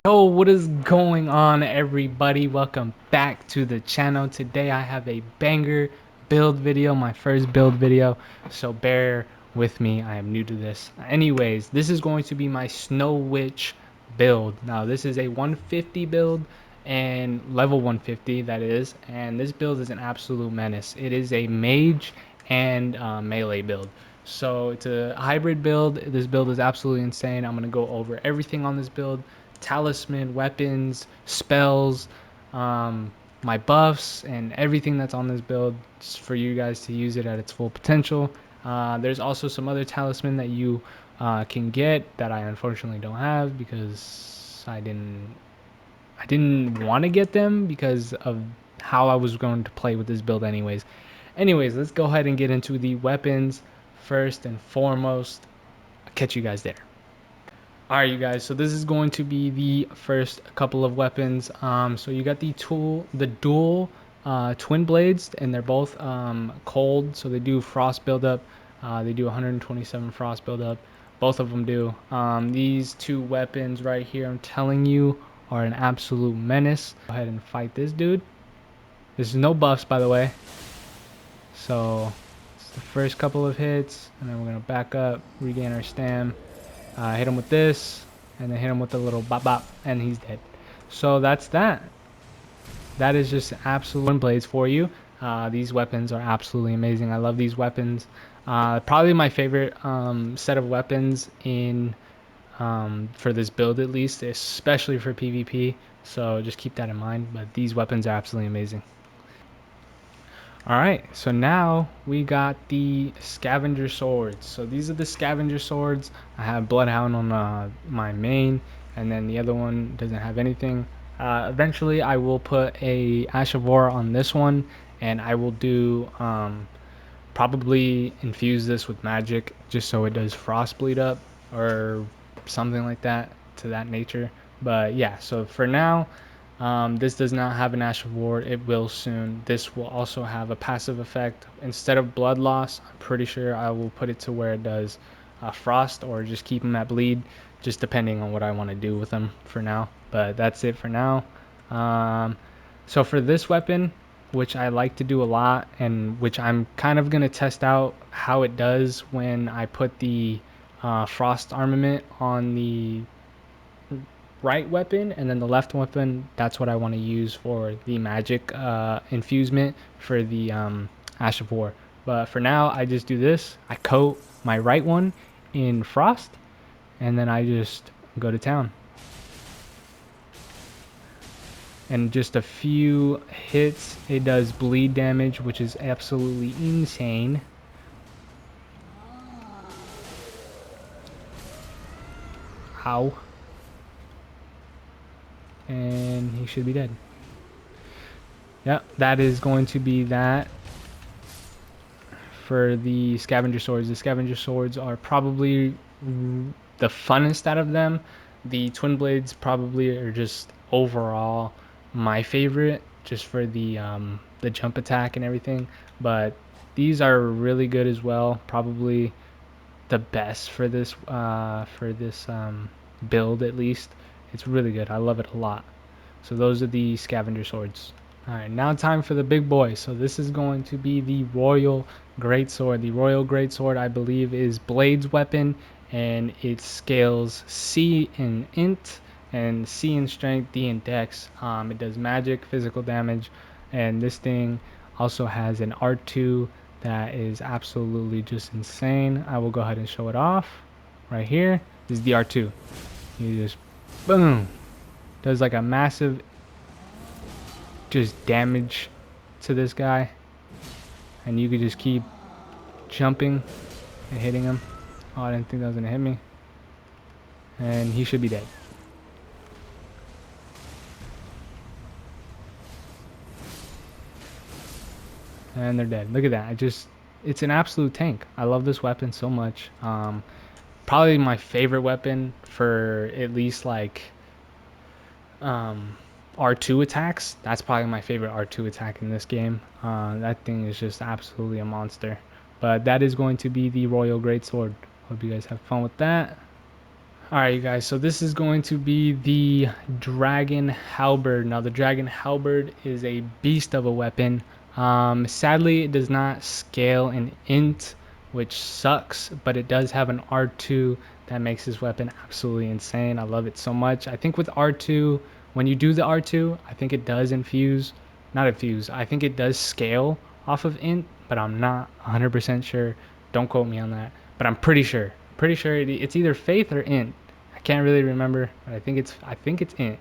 Yo, what is going on, everybody? Welcome back to the channel. Today I have a banger build video, my first build video, so bear with me. I am new to this. Anyways, this is going to be my Snow Witch build. Now this is a 150 build, and level 150 that is, and this build is an absolute menace. It is a mage and melee build, so it's a hybrid build. This build is absolutely insane. I'm gonna go over everything on this build: talisman, weapons, spells, my buffs, and everything that's on this build, just for you guys to use it at its full potential. There's also some other talisman that you can get that I unfortunately don't have because I didn't want to get them because of how I was going to play with this build anyways. Let's go ahead and get into the weapons first and foremost. I'll catch you guys there. Alright, you guys, so this is going to be the first couple of weapons. So you got the dual twin blades, and they're both cold, so they do frost buildup. They do 127 frost buildup. Both of them do. These two weapons right here, I'm telling you, are an absolute menace. Go ahead and fight this dude. There's no buffs, by the way. So it's the first couple of hits, and then we're gonna back up, regain our stam. Hit him with this, and then hit him with a little bop bop, and he's dead. So that's that. That is just absolute blades for you. These weapons are absolutely amazing. I love these weapons. Probably my favorite set of weapons in for this build, at least, especially for PvP. So just keep that in mind. But these weapons are absolutely amazing. Alright, so now we got the Scavenger Swords. So these are the Scavenger Swords. I have Bloodhound on my main, and then the other one doesn't have anything. Eventually I will put a Ash of War on this one, and I will do probably infuse this with magic just so it does frost bleed up or something like that, to that nature. But yeah, so for now, this does not have an Ash of War. It will soon. This will also have a passive effect. Instead of blood loss, I'm pretty sure I will put it to where it does frost, or just keep them at bleed, just depending on what I want to do with them for now. But that's it for now. So for this weapon, which I like to do a lot, and which I'm kind of going to test out how it does when I put the frost armament on the right weapon, and then the left weapon, that's what I want to use for the magic infusement for the Ash of War. But for now, I just do this. I coat my right one in frost, and then I just go to town. And just a few hits, it does bleed damage, which is absolutely insane. Ow. And he should be dead. Yep, that is going to be that for the Scavenger Swords. The Scavenger Swords are probably the funnest out of them. The Twin Blades probably are just overall my favorite, just for the jump attack and everything. But these are really good as well. Probably the best for this build, at least. It's really good. I love it a lot. So those are the Scavenger Swords. Alright, now time for the big boy. So this is going to be the Royal Greatsword. The Royal Greatsword, I believe, is Blade's weapon, and it scales C in int and C in strength, D in dex. It does magic, physical damage, and this thing also has an R2 that is absolutely just insane. I will go ahead and show it off right here. This is the R2. You just boom, does like a massive just damage to this guy, and you could just keep jumping and hitting him. Oh, I didn't think that was gonna hit me, and he should be dead. And they're dead. Look at that. It's an absolute tank. I love this weapon so much. Probably my favorite weapon for at least like R2 attacks. That's probably my favorite R2 attack in this game. That thing is just absolutely a monster. But that is going to be the Royal Greatsword. Hope you guys have fun with that. Alright, you guys, so this is going to be the Dragon Halberd. Now, the Dragon Halberd is a beast of a weapon. Sadly, it does not scale in int, which sucks, but it does have an R2 that makes this weapon absolutely insane. I love it so much. I think with R2, when you do the R2, I think it does not infuse, I think it does scale off of int, but I'm not 100% sure. Don't quote me on that, but I'm pretty sure. Pretty sure it's either faith or int. I can't really remember, but I think it's int.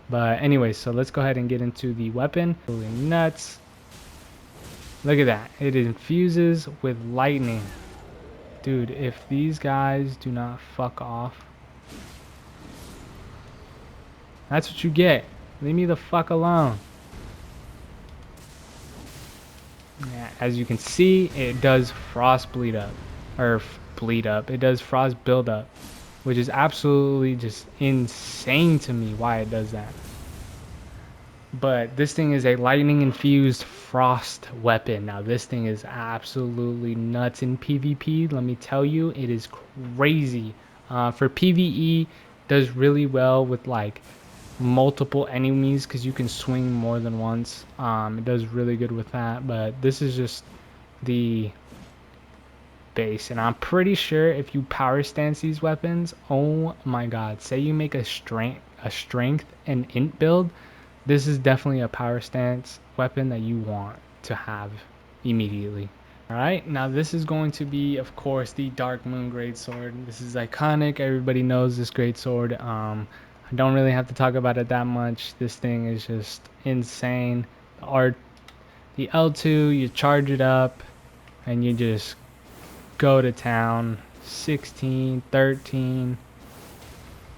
But anyways, so let's go ahead and get into the weapon. Holy nuts. Look at that. It infuses with lightning. Dude, if these guys do not fuck off, that's what you get. Leave me the fuck alone. Yeah, as you can see, it does frost bleed up. Or bleed up. It does frost build up, which is absolutely just insane to me why it does that. But this thing is a lightning infused frost weapon. Now this thing is absolutely nuts in PvP. Let me tell you, it is crazy. For PvE, does really well with like multiple enemies because you can swing more than once. It does really good with that. But this is just the base, and I'm pretty sure if you power stance these weapons, oh my god, say you make a strength and int build, this is definitely a power stance weapon that you want to have immediately. Alright, now this is going to be, of course, the Dark Moon Greatsword. This is iconic. Everybody knows this Greatsword. I don't really have to talk about it that much. This thing is just insane. The L2, you charge it up, and you just go to town. 16, 13.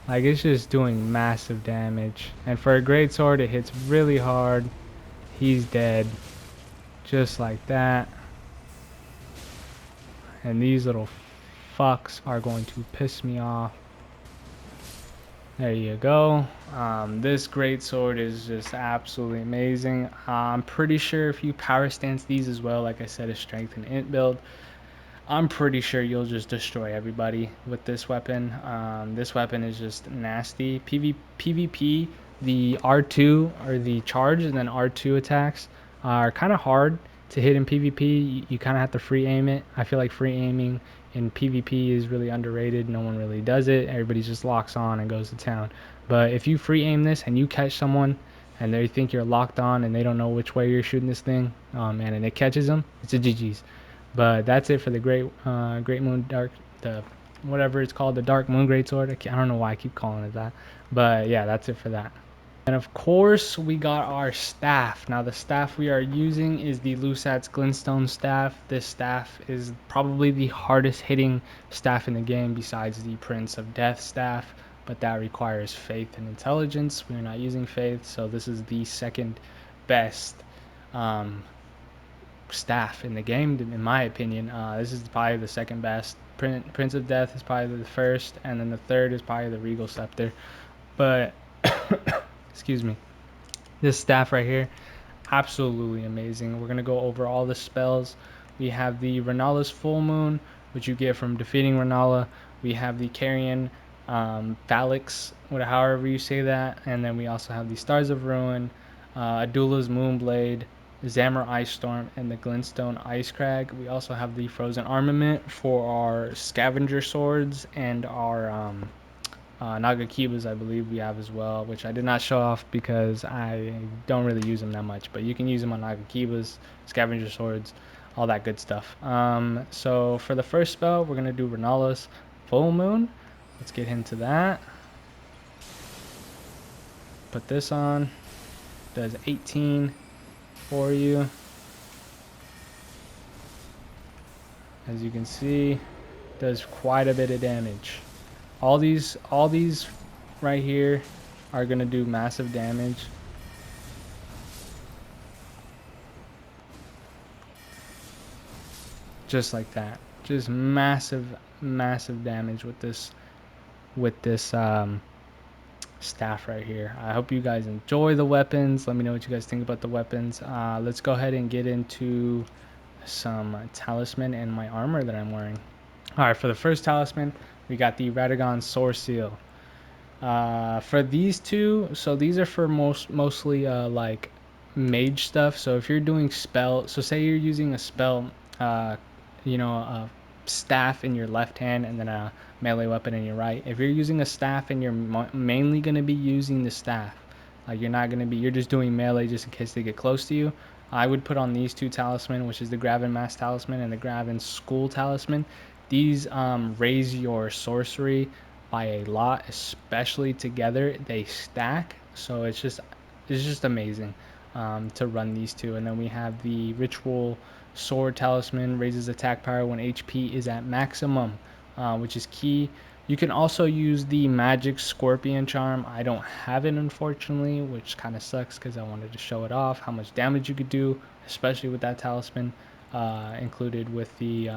Like, it's just doing massive damage. And for a greatsword, it hits really hard. He's dead. Just like that. And these little fucks are going to piss me off. There you go. This greatsword is just absolutely amazing. I'm pretty sure if you power stance these as well, like I said, a strength and int build, I'm pretty sure you'll just destroy everybody with this weapon. This weapon is just nasty. PvP, the R2 or the charge and then R2 attacks are kind of hard to hit in PvP. You kind of have to free aim it. I feel like free aiming in PvP is really underrated. No one really does it. Everybody just locks on and goes to town. But if you free aim this and you catch someone and they think you're locked on and they don't know which way you're shooting this thing, man, and it catches them, it's a GG's. But that's it for the Great Moon Dark, the whatever it's called, the Dark Moon Greatsword. I don't know why I keep calling it that, but yeah, that's it for that. And of course, we got our staff. Now the staff we are using is the Lusat's Glintstone staff. This staff is probably the hardest hitting staff in the game besides the Prince of Death staff, but that requires faith and intelligence. We're not using faith, so this is the second best staff in the game, in my opinion. This is probably the second best. Prince of Death is probably the first, and then the third is probably the Regal Scepter. But excuse me, this staff right here, absolutely amazing. We're gonna go over all the spells. We have the Renala's Full Moon, which you get from defeating Renala. We have the Carrion Phalanx, however you say that, and then we also have the Stars of Ruin, Adula's Moonblade, Zamor Ice Storm, and the Glintstone Ice Crag. We also have the Frozen Armament for our Scavenger Swords and our Nagakibas, I believe we have as well, which I did not show off because I don't really use them that much, but you can use them on Nagakibas, Scavenger Swords, all that good stuff. So for the first spell, we're going to do Renala's Full Moon. Let's get into that. Put this on. Does 18 for you. As you can see, does quite a bit of damage. All these right here are gonna do massive damage. Just like that. Just massive damage with this staff right here. I hope you guys enjoy the weapons. Let me know what you guys think about the weapons. Let's go ahead and get into some talisman and my armor that I'm wearing. All right, for the first talisman, we got the Radagon Sword Seal. For these two, so these are for mostly like mage stuff. So if you're doing spell, so say you're using a spell, a staff in your left hand and then a melee weapon in your right. If you're using a staff and you're mainly going to be using the staff, like you're just doing melee just in case they get close to you. I would put on these two talisman, which is the Graven Mass Talisman and the Graven School Talisman. These raise your sorcery by a lot, especially together. They stack, so it's just amazing to run these two. And then we have the Ritual Sword Talisman, raises attack power when HP is at maximum, which is key. You can also use the Magic Scorpion Charm. I don't have it, unfortunately, which kind of sucks because I wanted to show it off, how much damage you could do, especially with that talisman included with the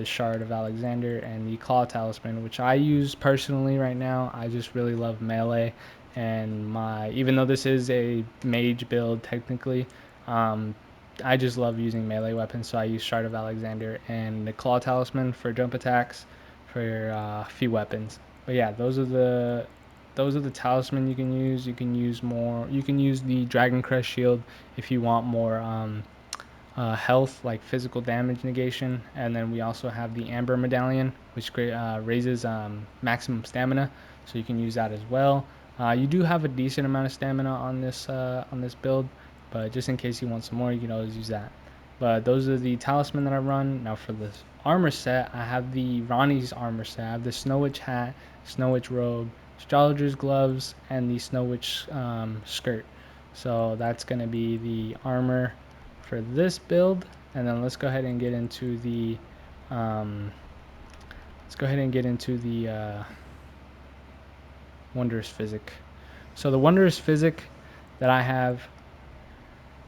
Shard of Alexander and the Claw Talisman, which I use personally right now. I just really love melee, and even though this is a mage build technically, I just love using melee weapons, so I use Shard of Alexander and the Claw Talisman for jump attacks for a few weapons. But yeah, those are the talisman you can use. You can use more. You can use the Dragon Crest Shield if you want more health, like physical damage negation. And then we also have the Amber Medallion, which raises maximum stamina, so you can use that as well. You do have a decent amount of stamina on this build, but just in case you want some more, you can always use that. But those are the talisman that I run. Now for the armor set, I have the Ronnie's armor set. I have the Snow Witch hat, Snow Witch robe, Astrologer's gloves, and the Snow Witch skirt. So that's going to be the armor for this build. And then let's go ahead and get into the Wondrous Physic. So the Wondrous Physic that I have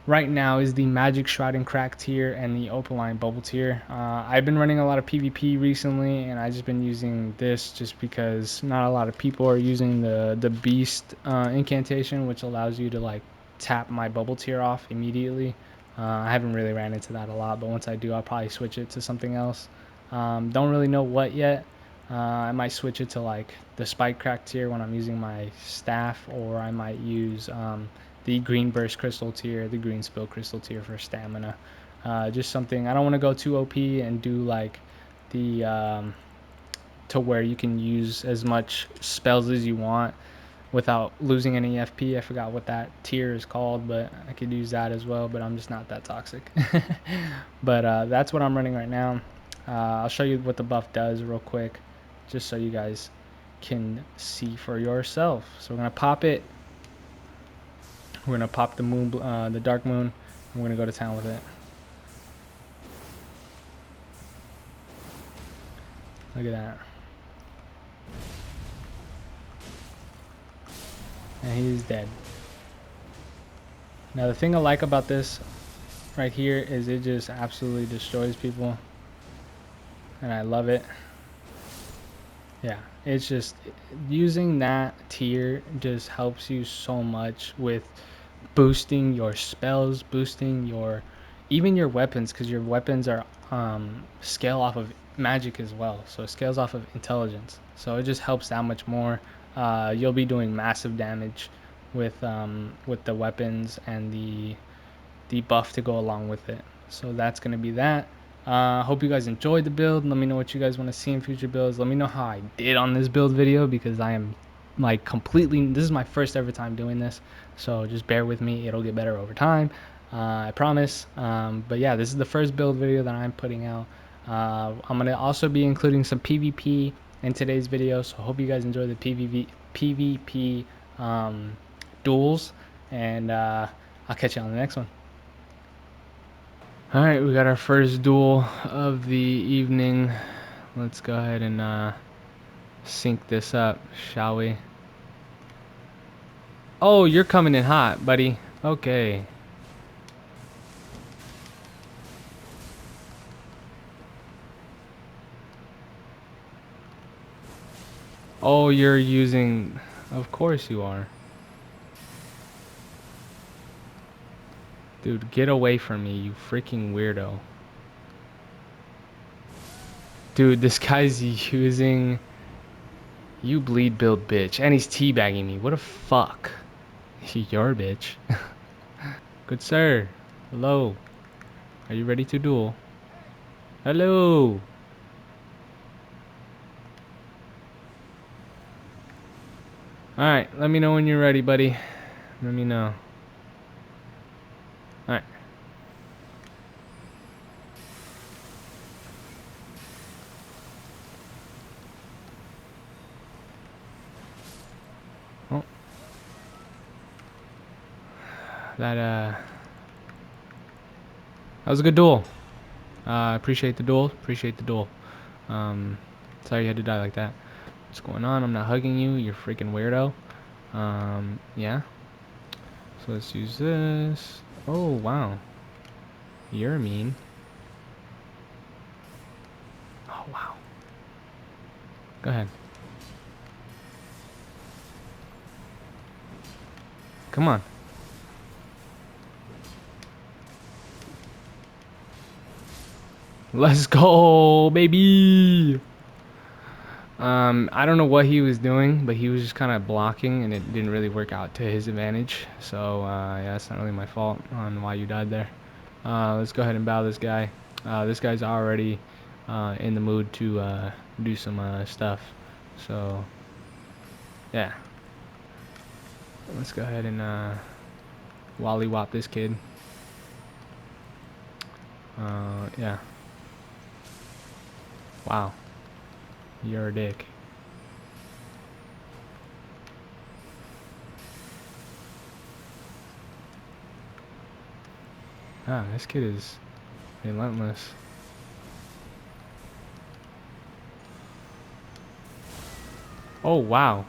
right now is the Magic Shroud and Crack tier and the Opaline Bubble tier. I've been running a lot of PvP recently, and I've just been using this just because not a lot of people are using the Beast incantation, which allows you to like tap my bubble tier off immediately. I haven't really ran into that a lot, but once I do, I'll probably switch it to something else. Don't really know what yet. I might switch it to like the Spike Crack tier when I'm using my staff, or I might use the Green Burst Crystal tier, the Green Spill Crystal tier for stamina. Just something, I don't want to go too OP and do like the to where you can use as much spells as you want without losing any FP. I forgot what that tier is called, but I could use that as well, but I'm just not that toxic. But that's what I'm running right now. I'll show you what the buff does real quick, just so you guys can see for yourself. So we're going to pop it. We're going to pop the moon, the dark moon, and we're going to go to town with it. Look at that. And he's dead. Now the thing I like about this right here is it just absolutely destroys people, and I love it. Yeah, it's just using that tier just helps you so much with boosting your spells, boosting your even your weapons, because your weapons are scale off of magic as well, so it scales off of intelligence, so it just helps that much more. You'll be doing massive damage with the weapons and the buff to go along with it. So that's going to be that. Hope you guys enjoyed the build. Let me know what you guys want to see in future builds. Let me know how I did on this build video, because I am like this is my first ever time doing this, so just bear with me. It'll get better over time, I promise. But yeah, this is the first build video that I'm putting out. I'm going to also be including some PvP in today's video, so I hope you guys enjoy the PvP duels, and I'll catch you on the next one. Alright, we got our first duel of the evening. Let's go ahead and sync this up, shall we? Oh, you're coming in hot, buddy. Okay. Oh, you're using... Of course you are. Dude, get away from me, you freaking weirdo. Dude, this guy's using... You bleed build bitch. And he's teabagging me. What a fuck. Your bitch. Good sir. Hello. Are you ready to duel? Hello. Alright, let me know when you're ready, buddy. Let me know. Alright. Oh. That was a good duel. Appreciate the duel. Appreciate the duel. Sorry you had to die like that. What's going on? I'm not hugging you. You're freaking weirdo. Yeah. So let's use this. Oh, wow. You're mean. Oh, wow. Go ahead. Come on. Let's go, baby. I don't know what he was doing, but he was just kind of blocking, and it didn't really work out to his advantage. So, yeah, it's not really my fault on why you died there. Let's go ahead and battle this guy. This guy's already in the mood to do some stuff. So, yeah. Let's go ahead and wallywop this kid. Yeah. Wow. You're a dick. Ah, this kid is relentless. Oh, wow.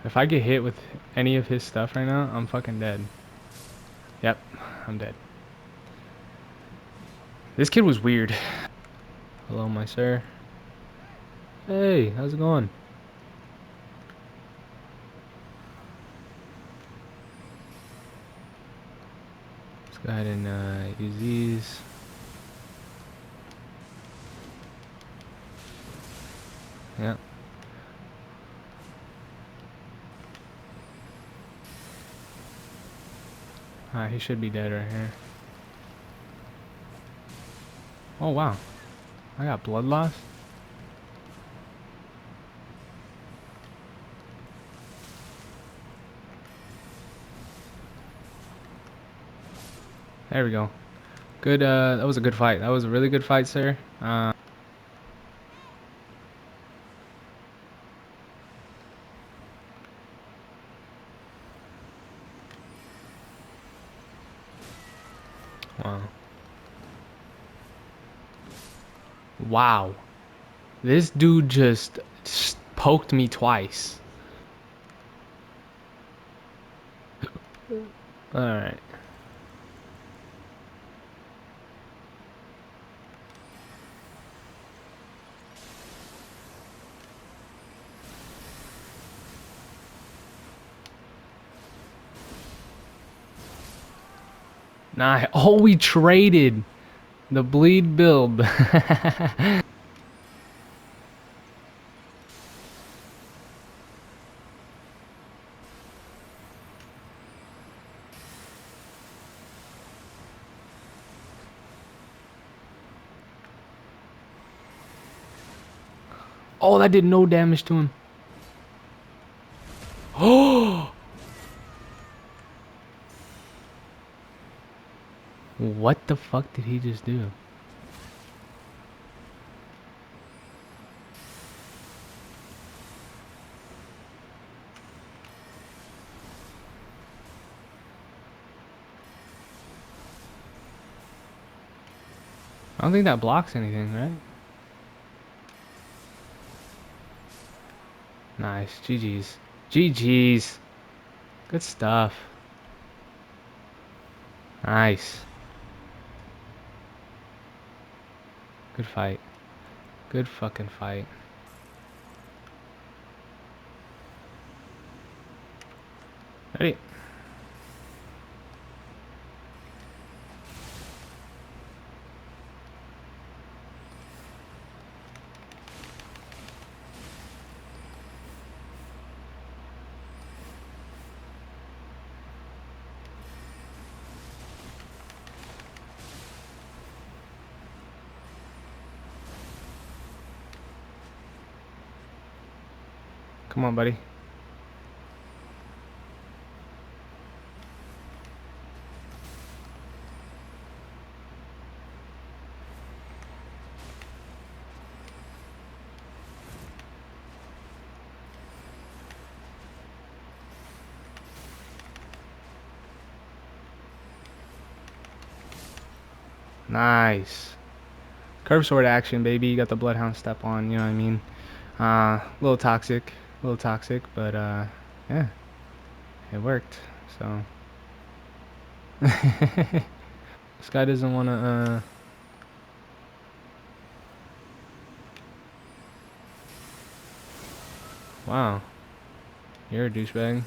If I get hit with any of his stuff right now, I'm fucking dead. Yep, I'm dead. This kid was weird. Hello, my sir. Hey, how's it going? Let's go ahead and use these. Yep. Alright, he should be dead right here. Oh, wow. I got blood loss? There we go. Good, that was a good fight. That was a really good fight, sir. Wow. Wow. This dude just poked me twice. Alright. Nah, oh, we traded the bleed build. Oh, that did no damage to him. Oh! What the fuck did he just do? I don't think that blocks anything, right? Nice. GG's. GG's. Good stuff. Nice. Good fight. Good fucking fight. Ready? Come on, buddy. Nice. Curve sword action, baby. You got the bloodhound step on, you know what I mean? A little toxic, but yeah, it worked. So this guy doesn't want to. Wow, you're a douchebag.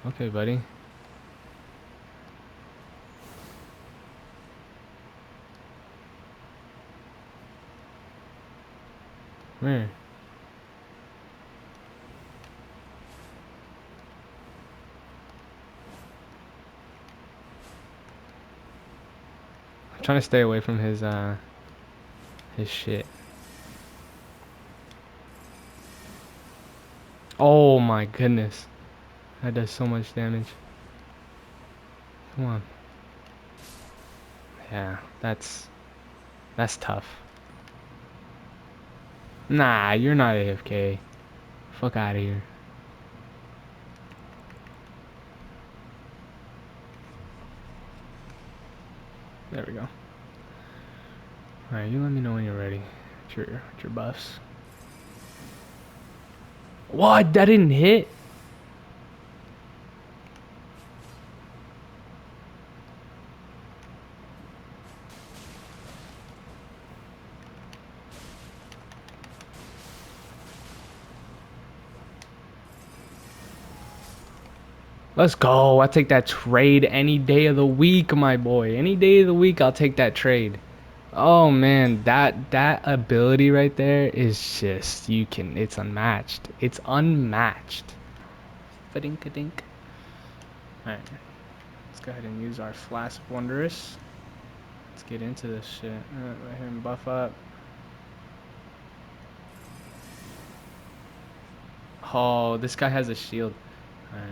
Okay, buddy. Come here. I'm trying to stay away from his shit. Oh my goodness. That does so much damage. Come on. Yeah, that's tough. Nah, you're not AFK. Fuck out of here. There we go. Alright, you let me know when you're ready. With your buffs. What? That didn't hit? Let's go. I'll take that trade any day of the week, my boy. Any day of the week, I'll take that trade. Oh man, that ability right there is just it's unmatched. It's unmatched. Fa-dink-a-dink. Alright. Let's go ahead and use our Flask of Wondrous. Let's get into this shit. Go ahead and buff up. Oh, this guy has a shield. Alright.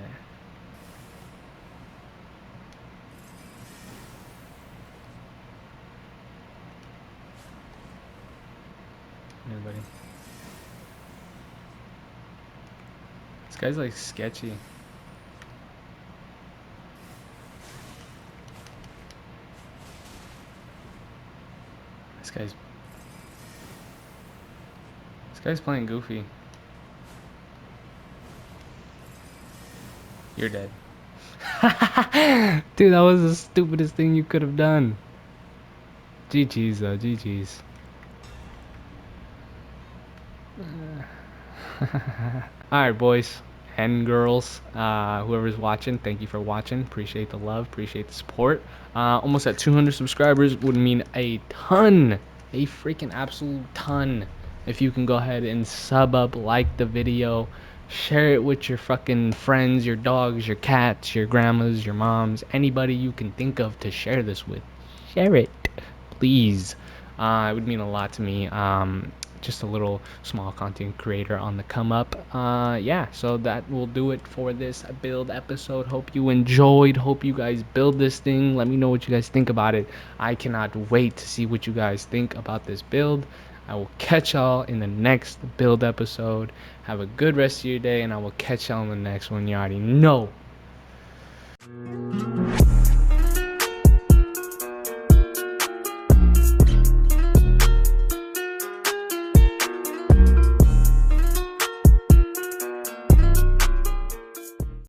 Everybody. This guy's like sketchy. This guy's playing goofy. You're dead. Dude, that was the stupidest thing you could have done. GG's though, GG's. Alright, boys and girls, whoever's watching, thank you for watching. Appreciate the love, appreciate the support. Almost at 200 subscribers would mean a ton, a freaking absolute ton, if you can go ahead and sub up, like the video, share it with your fucking friends, your dogs, your cats, your grandmas, your moms, anybody you can think of to share this with. Share it, please. It would mean a lot to me. Just a little small content creator on the come up. Yeah, so that will do it for this build episode. Hope you enjoyed. Hope you guys build this thing. Let me know what you guys think about it. I cannot wait to see what you guys think about this build. I will catch y'all in the next build episode. Have a good rest of your day, and I will catch y'all in the next one. You already know.